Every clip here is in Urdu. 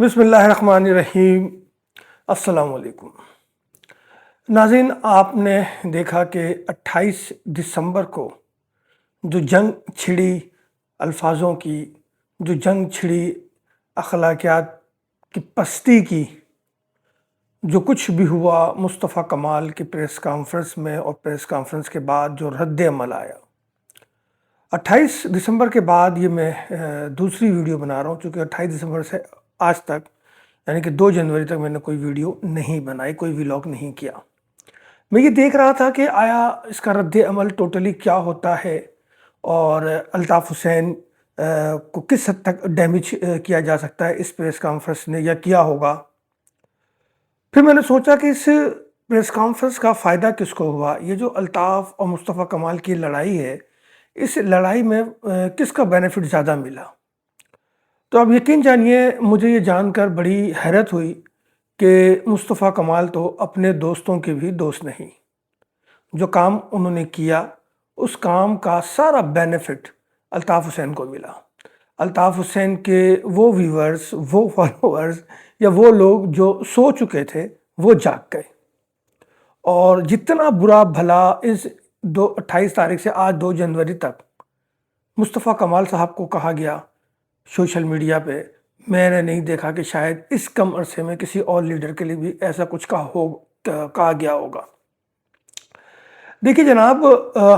بسم اللہ الرحمن الرحیم۔ السلام علیکم ناظرین، آپ نے دیکھا کہ 28 دسمبر کو جو جنگ چھڑی الفاظوں کی، جو جنگ چھڑی اخلاقیات کی پستی کی، جو کچھ بھی ہوا مصطفیٰ کمال کی پریس کانفرنس میں اور پریس کانفرنس کے بعد جو رد عمل آیا 28 دسمبر کے بعد، یہ میں دوسری ویڈیو بنا رہا ہوں چونکہ 28 دسمبر سے آج تک یعنی کہ 2 جنوری تک میں نے کوئی ویڈیو نہیں بنائی، کوئی ولاگ نہیں کیا۔ میں یہ دیکھ رہا تھا کہ آیا اس کا رد عمل ٹوٹلی کیا ہوتا ہے اور الطاف حسین کو کس حد تک ڈیمیج کیا جا سکتا ہے اس پریس کانفرنس نے یا کیا ہوگا۔ پھر میں نے سوچا کہ اس پریس کانفرنس کا فائدہ کس کو ہوا، یہ جو الطاف اور مصطفیٰ کمال کی لڑائی ہے، اس لڑائی میں کس کا بینیفٹ زیادہ ملا۔ تو اب یقین جانیے، مجھے یہ جان کر بڑی حیرت ہوئی کہ مصطفیٰ کمال تو اپنے دوستوں کے بھی دوست نہیں۔ جو کام انہوں نے کیا، اس کام کا سارا بینیفٹ الطاف حسین کو ملا۔ الطاف حسین کے وہ ویورز، وہ فالوورز یا وہ لوگ جو سو چکے تھے، وہ جاگ گئے، اور جتنا برا بھلا اس 28 تاریخ سے آج 2 جنوری تک مصطفیٰ کمال صاحب کو کہا گیا سوشل میڈیا پہ، میں نے نہیں دیکھا کہ شاید اس کم عرصے میں کسی اور لیڈر کے لیے بھی ایسا کچھ کہا گیا ہوگا۔ دیکھیے جناب،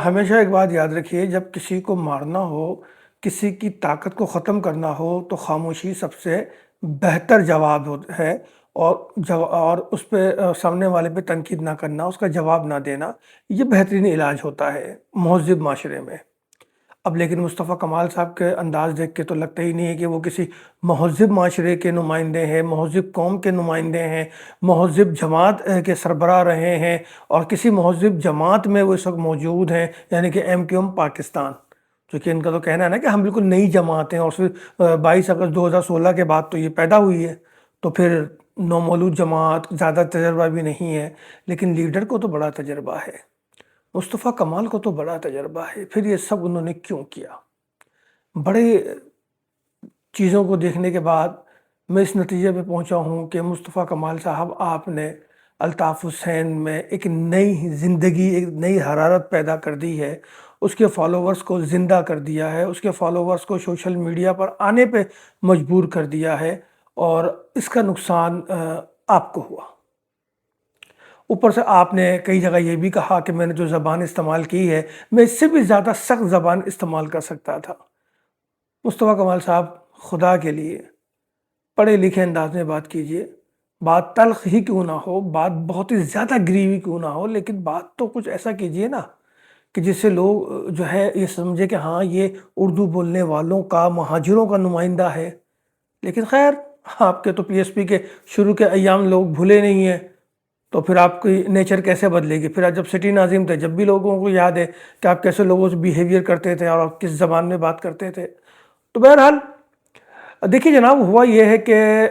ہمیشہ ایک بات یاد رکھیے، جب کسی کو مارنا ہو، کسی کی طاقت کو ختم کرنا ہو، تو خاموشی سب سے بہتر جواب ہے، اور اس پہ سامنے والے پہ تنقید نہ کرنا، اس کا جواب نہ دینا، یہ بہترین علاج ہوتا ہے مہذب معاشرے میں۔ اب لیکن مصطفیٰ کمال صاحب کے انداز دیکھ کے تو لگتا ہی نہیں ہے کہ وہ کسی مہذب معاشرے کے نمائندے ہیں، مہذب قوم کے نمائندے ہیں، مہذب جماعت کے سربراہ رہے ہیں، اور کسی مہذب جماعت میں وہ اس وقت موجود ہیں، یعنی کہ MQM پاکستان، چونکہ ان کا تو کہنا ہے نا کہ ہم بالکل نئی جماعت ہیں، اور پھر 22 اگست 2016 کے بعد تو یہ پیدا ہوئی ہے، تو پھر نومولود جماعت، زیادہ تجربہ بھی نہیں ہے۔ لیکن لیڈر کو تو بڑا تجربہ ہے، مصطفیٰ کمال کو تو بڑا تجربہ ہے۔ پھر یہ سب انہوں نے کیوں کیا؟ بڑے چیزوں کو دیکھنے کے بعد میں اس نتیجے پہ پہنچا ہوں کہ مصطفیٰ کمال صاحب، آپ نے الطاف حسین میں ایک نئی زندگی، ایک نئی حرارت پیدا کر دی ہے، اس کے فالوورز کو زندہ کر دیا ہے، اس کے فالوورز کو سوشل میڈیا پر آنے پہ مجبور کر دیا ہے، اور اس کا نقصان آپ کو ہوا۔ اوپر سے آپ نے کئی جگہ یہ بھی کہا کہ میں نے جو زبان استعمال کی ہے، میں اس سے بھی زیادہ سخت زبان استعمال کر سکتا تھا۔ مصطفیٰ کمال صاحب، خدا کے لیے پڑھے لکھے انداز میں بات کیجئے، بات تلخ ہی کیوں نہ ہو، بات بہت ہی زیادہ گریوی کیوں نہ ہو، لیکن بات تو کچھ ایسا کیجئے نا کہ جس سے لوگ جو ہے یہ سمجھے کہ ہاں، یہ اردو بولنے والوں کا، مہاجروں کا نمائندہ ہے۔ لیکن خیر، آپ کے تو PSP کے شروع کے ایام لوگ بھولے نہیں ہیں، تو پھر آپ کی نیچر کیسے بدلے گی؟ پھر جب سٹی ناظم تھے، جب بھی لوگوں کو یاد ہے کہ آپ کیسے لوگوں سے بیہیویئر کرتے تھے اور آپ کس زبان میں بات کرتے تھے۔ تو بہرحال دیکھیے جناب، ہوا یہ ہے کہ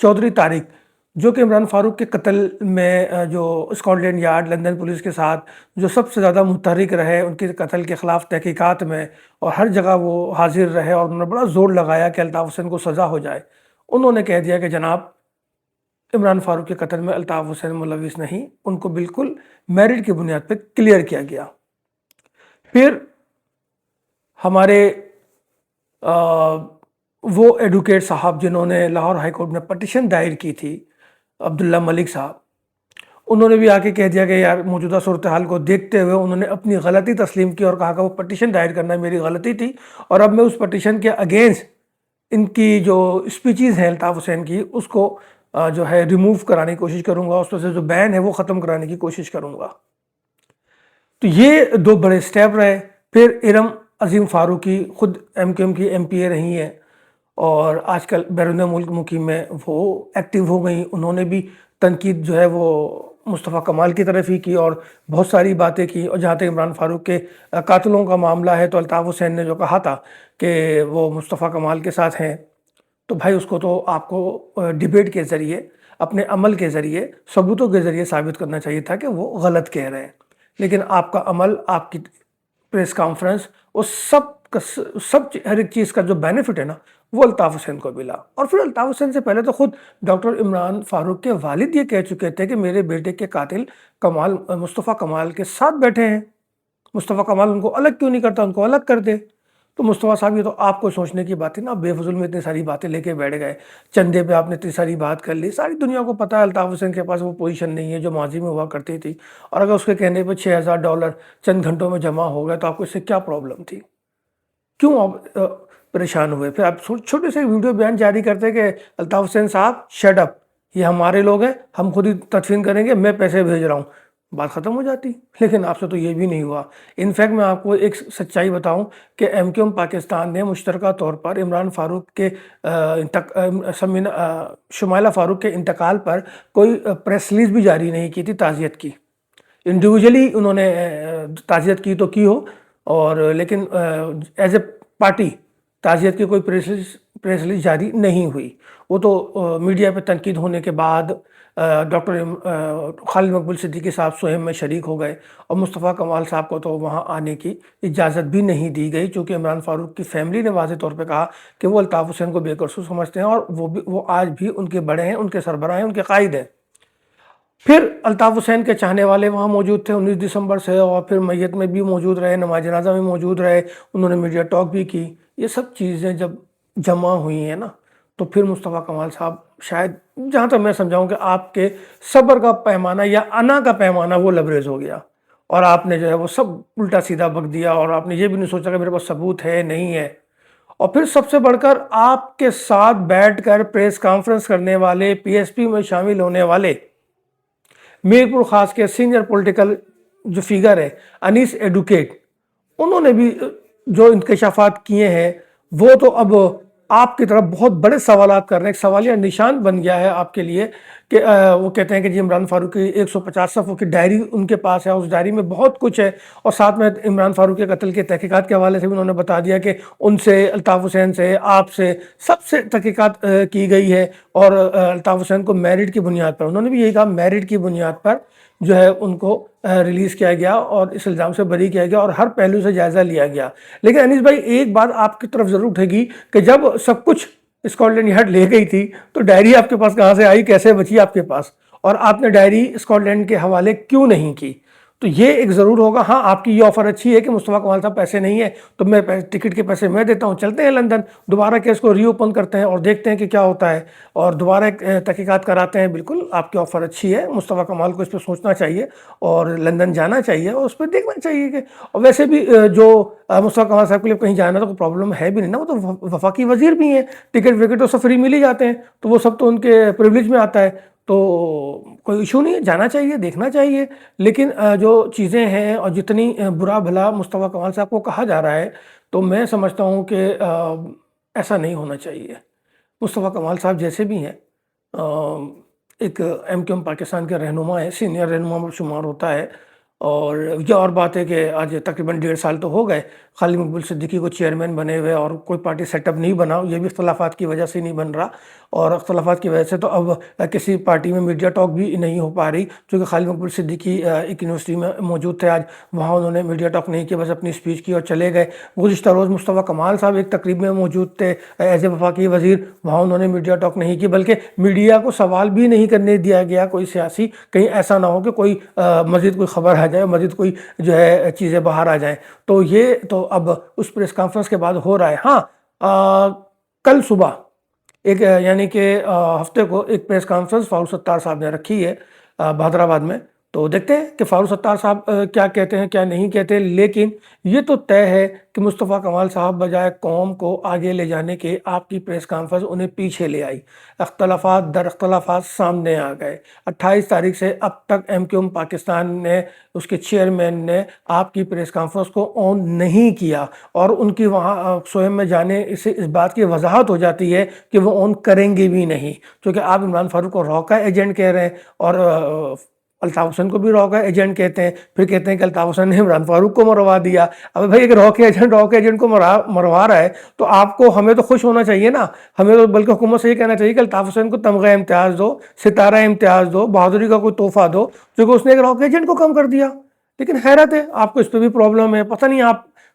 چودھری طارق، جو کہ عمران فاروق کے قتل میں جو Scotland Yard, London police کے ساتھ جو سب سے زیادہ متحرک رہے ان کے قتل کے خلاف تحقیقات میں، اور ہر جگہ وہ حاضر رہے، اور انہوں نے بڑا زور لگایا کہ الطاف حسین کو سزا ہو جائے، انہوں نے کہہ دیا کہ جناب، عمران فاروق کے قتل میں الطاف حسین ملوث نہیں، ان کو بالکل میرٹ کی بنیاد پہ کلیئر کیا گیا۔ پھر ہمارے وہ ایڈوکیٹ صاحب جنہوں نے لاہور ہائی کورٹ میں پٹیشن دائر کی تھی، عبداللہ ملک صاحب، انہوں نے بھی آ کے کہہ دیا کہ یار، موجودہ صورتحال کو دیکھتے ہوئے انہوں نے اپنی غلطی تسلیم کی اور کہا کہ وہ پٹیشن دائر کرنا میری غلطی تھی، اور اب میں اس پٹیشن کے اگینسٹ ان کی جو اسپیچز ہیں الطاف حسین کی، اس کو جو ہے ریموو کرانے کی کوشش کروں گا، اس پر سے جو بین ہے وہ ختم کرانے کی کوشش کروں گا۔ تو یہ 2 بڑے سٹیپ رہے۔ پھر ارم عظیم فاروقی خود MQM کی MPA رہی ہیں، اور آج کل بیرون ملک مقیم میں وہ ایکٹیو ہو گئیں، انہوں نے بھی تنقید جو ہے وہ مصطفیٰ کمال کی طرف ہی کی اور بہت ساری باتیں کی۔ اور جہاں تک عمران فاروق کے قاتلوں کا معاملہ ہے، تو الطاف حسین نے جو کہا تھا کہ وہ مصطفیٰ کمال کے ساتھ ہیں، تو بھائی اس کو تو آپ کو ڈیبیٹ کے ذریعے، اپنے عمل کے ذریعے، ثبوتوں کے ذریعے ثابت کرنا چاہیے تھا کہ وہ غلط کہہ رہے ہیں۔ لیکن آپ کا عمل، آپ کی پریس کانفرنس، وہ سب ہر ایک چیز کا جو بینیفٹ ہے نا، وہ الطاف حسین کو ملا. اور پھر الطاف حسین سے پہلے تو خود ڈاکٹر عمران فاروق کے والد یہ کہہ چکے تھے کہ میرے بیٹے کے قاتل مصطفیٰ کمال کے ساتھ بیٹھے ہیں، مصطفیٰ کمال ان کو الگ کیوں نہیں کرتا، ان کو الگ کر دے. تو مصطفیٰ صاحب یہ تو آپ کو سوچنے کی بات ہے نا، بے فضول میں اتنی ساری باتیں لے کے بیٹھ گئے، چندے پہ آپ نے اتنی ساری بات کر لی. ساری دنیا کو پتہ ہے الطاف حسین کے پاس وہ پوزیشن نہیں ہے جو ماضی میں ہوا کرتی تھی، اور اگر اس کے کہنے پہ $6000 چند گھنٹوں میں جمع ہو گئے تو آپ کو اس سے کیا پرابلم تھی، کیوں آپ پریشان ہوئے؟ پھر آپ چھوٹے سے ویڈیو بیان جاری کرتے کہ الطاف حسین صاحب شٹ اپ، یہ ہمارے لوگ ہیں، ہم خود ہی تدفین کریں گے، میں پیسے بھیج رہا ہوں، بات ختم ہو جاتی. لیکن آپ سے تو یہ بھی نہیں ہوا. انفیکٹ میں آپ کو ایک سچائی بتاؤں کہ ایم کیو ایم پاکستان نے مشترکہ طور پر عمران فاروق کے شمائلہ فاروق کے انتقال پر کوئی پریس ریلیز بھی جاری نہیں کی تھی تعزیت کی. انڈیویجولی انہوں نے تعزیت کی تو کی ہو، اور لیکن ایز اے پارٹی تعزیت کی کوئی پریس ریلیز جاری نہیں ہوئی. وہ تو میڈیا پہ تنقید ہونے کے بعد ڈاکٹر خالد مقبول صدیقی صاحب سوہم میں شریک ہو گئے، اور مصطفیٰ کمال صاحب کو تو وہاں آنے کی اجازت بھی نہیں دی گئی، چونکہ عمران فاروق کی فیملی نے واضح طور پہ کہا کہ وہ الطاف حسین کو بے قصور سمجھتے ہیں، اور وہ آج بھی ان کے بڑے ہیں، ان کے سربراہ ہیں، ان کے قائد ہیں. پھر الطاف حسین کے چاہنے والے وہاں موجود تھے 19 دسمبر سے، اور پھر میت میں بھی موجود رہے، نماز جنازہ میں موجود رہے، انہوں نے میڈیا ٹاک بھی کی. یہ سب چیزیں جب جمع ہوئی ہیں نا، تو پھر مصطفیٰ کمال صاحب شاید، جہاں تک میں سمجھاؤں، کہ آپ کے صبر کا پیمانہ یا انا کا پیمانہ وہ لبریز ہو گیا، اور آپ نے جو ہے وہ سب الٹا سیدھا بک دیا، اور آپ نے یہ بھی نہیں سوچا کہ میرے پاس ثبوت ہے نہیں ہے. اور پھر سب سے بڑھ کر آپ کے ساتھ بیٹھ کر پریس کانفرنس کرنے والے، پی ایس پی میں شامل ہونے والے میرپور خاص کے سینئر پولیٹیکل جو فیگر ہے انیس ایڈوکیٹ، انہوں نے بھی جو انکشافات کیے ہیں وہ تو اب آپ کی طرف بہت بڑے سوالات کر رہے ہیں. ایک سوالیہ نشان بن گیا ہے آپ کے لیے کہ وہ کہتے ہیں کہ جی عمران فاروق کی 150 صفحوں کی ڈائری ان کے پاس ہے، اس ڈائری میں بہت کچھ ہے، اور ساتھ میں عمران فاروق کے قتل کے تحقیقات کے حوالے سے بھی انہوں نے بتا دیا کہ ان سے، الطاف حسین سے، آپ سے، سب سے تحقیقات کی گئی ہے. اور الطاف حسین کو میرٹ کی بنیاد پر، انہوں نے بھی یہی کہا، میرٹ کی بنیاد پر جو ہے ان کو ریلیز کیا گیا اور اس الزام سے بری کیا گیا، اور ہر پہلو سے جائزہ لیا گیا. لیکن انیس بھائی ایک بات آپ کی طرف ضرور اٹھے گی کہ جب سب کچھ اسکاٹ لینڈ یارڈ لے گئی تھی تو ڈائری آپ کے پاس کہاں سے آئی، کیسے بچی آپ کے پاس، اور آپ نے ڈائری اسکاٹ لینڈ کے حوالے کیوں نہیں کی؟ تو یہ ایک ضرور ہوگا. ہاں آپ کی یہ آفر اچھی ہے کہ مصطفیٰ کمال صاحب پیسے نہیں ہیں تو میں ٹکٹ کے پیسے میں دیتا ہوں، چلتے ہیں لندن، دوبارہ کیس کو ری اوپن کرتے ہیں اور دیکھتے ہیں کہ کیا ہوتا ہے، اور دوبارہ تحقیقات کراتے ہیں. بالکل آپ کی آفر اچھی ہے، مصطفیٰ کمال کو اس پہ سوچنا چاہیے اور لندن جانا چاہیے اور اس پہ دیکھنا چاہیے کہ، اور ویسے بھی جو مصطفیٰ کمال صاحب کے لیے کہیں جانا تو کوئی پرابلم ہے بھی نہیں نا، وہ تو وفاقی وزیر بھی ہیں، ٹکٹ وکٹ تو سب فری مل ہی جاتے ہیں، تو وہ سب تو ان کے پریویلیج میں آتا ہے، تو کوئی ایشو نہیں ہے، جانا چاہیے، دیکھنا چاہیے. لیکن جو چیزیں ہیں اور جتنی برا بھلا مصطفیٰ کمال صاحب کو کہا جا رہا ہے، تو میں سمجھتا ہوں کہ ایسا نہیں ہونا چاہیے. مصطفیٰ کمال صاحب جیسے بھی ہیں ایک ایم کیو ایم پاکستان کے رہنما ہے، سینئر رہنما میں شمار ہوتا ہے. اور یہ اور بات ہے کہ آج تقریباً 1.5 سال تو ہو گئے خالد مقبول صدیقی کو چیئرمین بنے ہوئے، اور کوئی پارٹی سیٹ اپ نہیں بنا، یہ بھی اختلافات کی وجہ سے نہیں بن رہا، اور اختلافات کی وجہ سے تو اب کسی پارٹی میں میڈیا ٹاک بھی نہیں ہو پا رہی، کیونکہ خالد مقبول صدیقی ایک یونیورسٹی میں موجود تھے، آج وہاں انہوں نے میڈیا ٹاک نہیں کیا، بس اپنی اسپیچ کی اور چلے گئے. گزشتہ روز مصطفیٰ کمال صاحب ایک تقریب میں موجود تھے ایز اے وفاقی وزیر، وہاں انہوں نے میڈیا ٹاک نہیں کی، بلکہ میڈیا کو سوال بھی نہیں کرنے دیا گیا کوئی سیاسی، کہیں ایسا نہ ہو کہ کوئی مزید کوئی خبر آ جائے، مزید کوئی جو ہے چیزیں باہر آ جائیں. تو یہ تو اب اس پریس کانفرنس کے بعد ہو رہا ہے. ہاں کل صبح ایک یعنی کہ ہفتے کو ایک پریس کانفرنس فاروق ستار صاحب نے رکھی ہے بہادر آباد میں، تو دیکھتے ہیں کہ فاروق ستار صاحب کیا کہتے ہیں کیا نہیں کہتے. لیکن یہ تو طے ہے کہ مصطفیٰ کمال صاحب بجائے قوم کو آگے لے جانے کے آپ کی پریس کانفرنس انہیں پیچھے لے آئی، اختلافات در اختلافات سامنے آ گئے. 28 تاریخ سے اب تک ایم کیو ایم پاکستان نے، اس کے چیئرمین نے آپ کی پریس کانفرنس کو آن نہیں کیا، اور ان کی وہاں سوہم میں جانے سے اس بات کی وضاحت ہو جاتی ہے کہ وہ آن کریں گے بھی نہیں، کیونکہ آپ عمران فاروق کو رو کا ایجنٹ کہہ رہے ہیں، اور الطاف حسین کو بھی رو کا ایجنٹ کہتے ہیں، پھر کہتے ہیں کہ الطاف حسین نے عمران فاروق کو مروا دیا. اب بھائی اگر رو کے ایجنٹ کو مروا رہا ہے تو آپ کو، ہمیں تو خوش ہونا چاہیے نا، ہمیں تو بلکہ حکومت سے یہ کہنا چاہیے کہ الطاف حسین کو تمغہ امتیاز دو، ستارہ امتیاز دو، بہادری کا کوئی تحفہ دو، کیونکہ اس نے ایک رو کے ایجنٹ کو کم کر دیا. لیکن حیرت ہے آپ کو اس پہ بھی پرابلم ہے. پتہ نہیں آپ